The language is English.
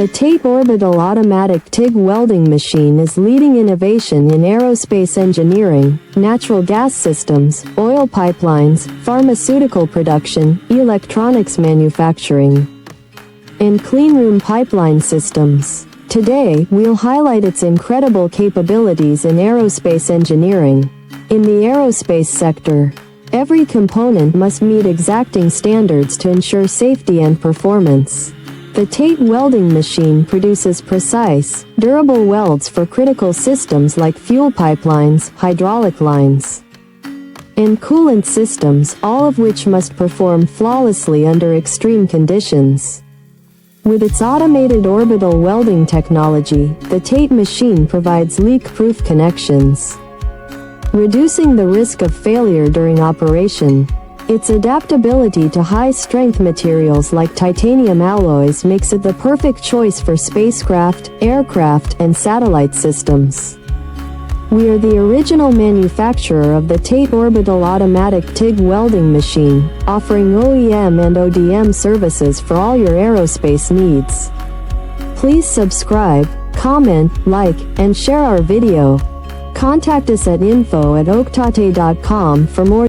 The TATE Orbital Automatic TIG Welding Machine is leading innovation in aerospace engineering, natural gas systems, oil pipelines, pharmaceutical production, electronics manufacturing, and cleanroom pipeline systems. Today, we'll highlight its incredible capabilities in aerospace engineering. In the aerospace sector, every component must meet exacting standards to ensure safety and performance. The TATE welding machine produces precise, durable welds for critical systems like fuel pipelines, hydraulic lines, and coolant systems, all of which must perform flawlessly under extreme conditions. With its automated orbital welding technology, the TATE machine provides leak-proof connections, reducing the risk of failure during operation. Its adaptability to high-strength materials like titanium alloys makes it the perfect choice for spacecraft, aircraft, and satellite systems. We are the original manufacturer of the TATE Orbital Automatic TIG Welding Machine, offering OEM and ODM services for all your aerospace needs. Please subscribe, comment, like, and share our video. Contact us at info@oaktate.com for more